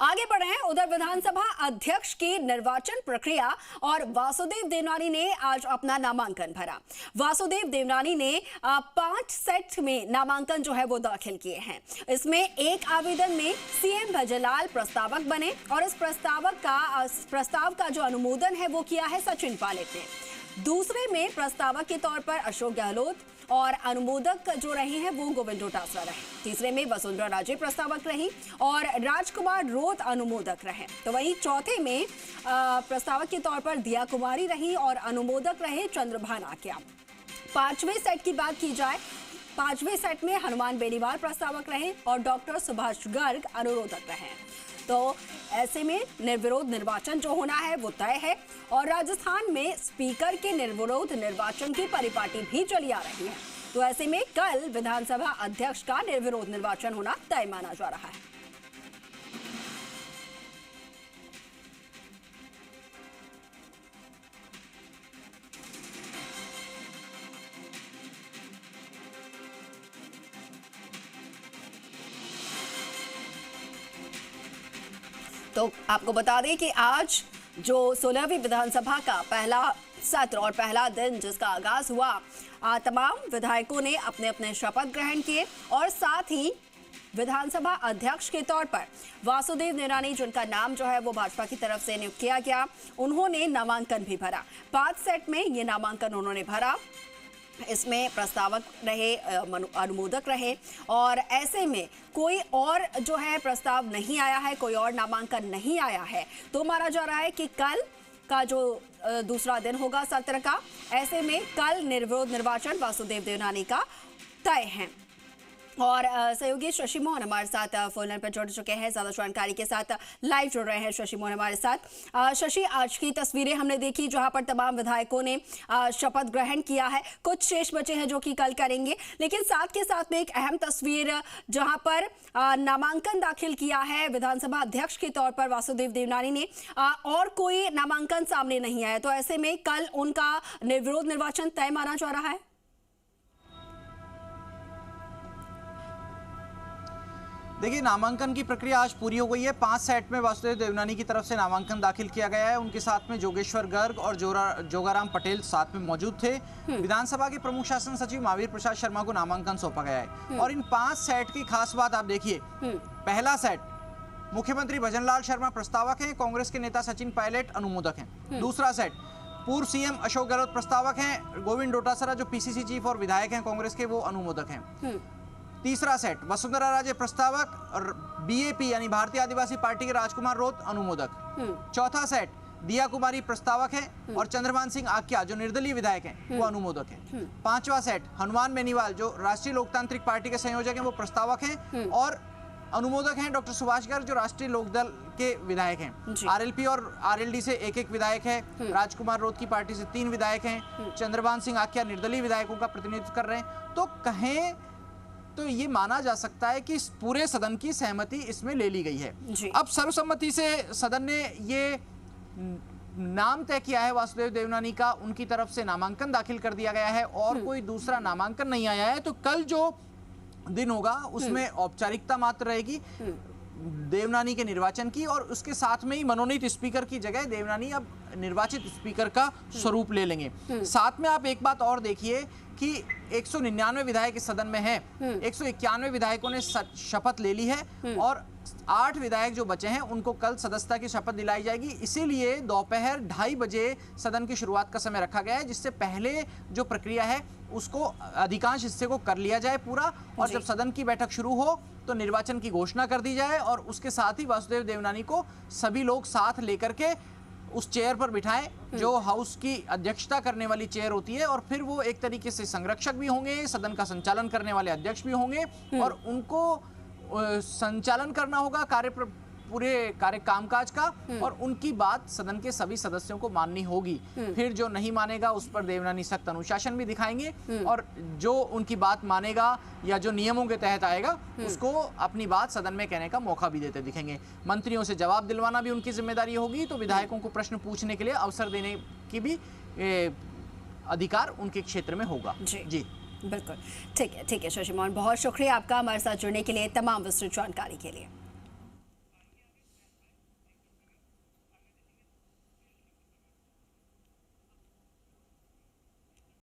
आगे बढ़े हैं। उधर विधानसभा अध्यक्ष की निर्वाचन प्रक्रिया और वासुदेव देवनानी ने आज अपना नामांकन भरा। वासुदेव देवनानी ने 5 सेट में नामांकन जो है वो दाखिल किए हैं। इसमें एक आवेदन में सीएम भजनलाल प्रस्तावक बने और इस प्रस्ताव का जो अनुमोदन है वो किया है सचिन पायलट ने। दूसरे में प्रस्तावक के तौर पर अशोक गहलोत और अनुमोदक जो रहे हैं वो गोविंद डोटासरा रहे। तीसरे में वसुंधरा राजे प्रस्तावक रही और राजकुमार रोत अनुमोदक रहे। तो वहीं चौथे में प्रस्तावक के तौर पर दिया कुमारी रही और अनुमोदक रहे चंद्रभान आक्या। 5वें सेट की बात की जाए, 5वें सेट में हनुमान बेनीवाल प्रस्तावक रहे और डॉक्टर सुभाष गर्ग अनुरोधक रहे। तो ऐसे में निर्विरोध निर्वाचन जो होना है वो तय है और राजस्थान में स्पीकर के निर्विरोध निर्वाचन की परिपाटी भी चली आ रही है। तो ऐसे में कल विधानसभा अध्यक्ष का निर्विरोध निर्वाचन होना तय माना जा रहा है। तो आपको बता दें कि आज जो 16वीं विधानसभा का पहला सत्र और पहला दिन जिसका आगाज हुआ, तमाम विधायकों ने अपने अपने शपथ ग्रहण किए और साथ ही विधानसभा अध्यक्ष के तौर पर वासुदेव देवनानी, जिनका नाम जो है वो भाजपा की तरफ से नियुक्त किया गया, उन्होंने नामांकन भी भरा। 5 सेट में ये नामांकन उन्होंने भरा। इसमें प्रस्तावक रहे, अनुमोदक रहे और ऐसे में कोई और जो है प्रस्ताव नहीं आया है, कोई और नामांकन नहीं आया है। तो माना जा रहा है कि कल का जो दूसरा दिन होगा सत्र का, ऐसे में कल निर्विरोध निर्वाचन वासुदेव देवनानी का तय है। और सहयोगी शशि मोहन हमारे साथ फोन लाइन पर जुड़ चुके हैं, ज्यादा जानकारी के साथ लाइव जुड़ रहे हैं शशि मोहन हमारे साथ। शशि, आज की तस्वीरें हमने देखी जहां पर तमाम विधायकों ने शपथ ग्रहण किया है। कुछ शेष बचे हैं जो कि कल करेंगे, लेकिन साथ के साथ में एक अहम तस्वीर जहां पर नामांकन दाखिल किया है विधानसभा अध्यक्ष के तौर पर वासुदेव देवनानी ने, और कोई नामांकन सामने नहीं आया। तो ऐसे में कल उनका निर्विरोध निर्वाचन तय माना जा रहा है। देखिए, नामांकन की प्रक्रिया आज पूरी हो गई है। 5 सेट में वासुदेव देवनानी की तरफ से नामांकन दाखिल किया गया है। उनके साथ में जोगेश्वर गर्ग और जोगाराम पटेल साथ में मौजूद थे। विधानसभा के प्रमुख शासन सचिव महावीर प्रसाद शर्मा को नामांकन सौंपा गया है। और इन 5 सेट की खास बात आप देखिए। पहला सेट, मुख्यमंत्री भजनलाल शर्मा प्रस्तावक हैं, कांग्रेस के नेता सचिन पायलट अनुमोदक हैं। दूसरा सेट, पूर्व सीएम अशोक गहलोत प्रस्तावक हैं, गोविंद डोटासरा जो पीसीसी चीफ और विधायक हैं कांग्रेस के, वो अनुमोदक हैं। तीसरा सेट, वसुंधरा राजे प्रस्तावक और बीएपी यानी भारतीय आदिवासी पार्टी के राजकुमार रोत अनुमोदक। चौथा सेट, दिया कुमारी प्रस्तावक है और चंद्रभान सिंह आक्या जो निर्दलीय विधायक हैं वो अनुमोदक है। 5वां सेट, हनुमान बेनीवाल जो राष्ट्रीय लोकतांत्रिक पार्टी के संयोजक हैं वो प्रस्तावक हैं और अनुमोदक हैं डॉक्टर सुभाष गर्ग जो राष्ट्रीय लोकदल के विधायक हैं। आरएलपी और आरएलडी से एक विधायक है। राजकुमार रोत की पार्टी से 3 विधायक हैं। चंद्रभान सिंह आक्या निर्दलीय विधायकों का प्रतिनिधित्व कर रहे हैं। तो कहें तो ये माना जा सकता है कि पूरे सदन की सहमति इसमें ले ली गई है। अब सर्वसम्मति से सदन ने ये नाम तय किया है वासुदेव देवनानी का, उनकी तरफ से नामांकन दाखिल कर दिया गया है और कोई दूसरा नामांकन नहीं आया है। तो कल जो दिन होगा उसमें औपचारिकता मात्र रहेगी देवनानी के निर्वाचन की, और उसके साथ में ही मनोनीत स्पीकर की जगह देवनानी अब निर्वाचित स्पीकर का स्वरूप ले लेंगे। साथ में आप एक बात और देखिए कि 199 विधायक इस सदन में हैं। 191 विधायकों ने शपथ ले ली है और 8 विधायक जो बचे हैं उनको कल सदस्यता की शपथ दिलाई जाएगी। इसीलिए दोपहर 2:30 बजे सदन की शुरुआत का समय रखा गया है, जिससे पहले जो प्रक्रिया है उसको अधिकांश हिस्से को कर लिया जाए पूरा, और जब सदन की बैठक शुरू हो तो निर्वाचन की घोषणा कर दी जाए और उसके साथ ही वासुदेव देवनानी को सभी लोग साथ लेकर के उस चेयर पर बिठाएं जो हाउस की अध्यक्षता करने वाली चेयर होती है, और फिर वो एक तरीके से संरक्षक भी होंगे, सदन का संचालन करने वाले अध्यक्ष भी होंगे और उनको संचालन करना होगा पूरे कार्य कामकाज का, और उनकी बात सदन के सभी सदस्यों को माननी होगी। फिर जो नहीं मानेगा उस पर देवनानी सख्त अनुशासन भी दिखाएंगे और जो उनकी बात मानेगा या जो नियमों के तहत आएगा उसको अपनी बात सदन में कहने का मौका भी देते दिखेंगे। मंत्रियों से जवाब दिलवाना भी उनकी जिम्मेदारी होगी, तो विधायकों को प्रश्न पूछने के लिए अवसर देने की भी अधिकार उनके क्षेत्र में होगा। जी बिल्कुल, ठीक है शशि मोहन, बहुत शुक्रिया आपका हमारे साथ जुड़ने के लिए, तमाम विस्तृत जानकारी के लिए।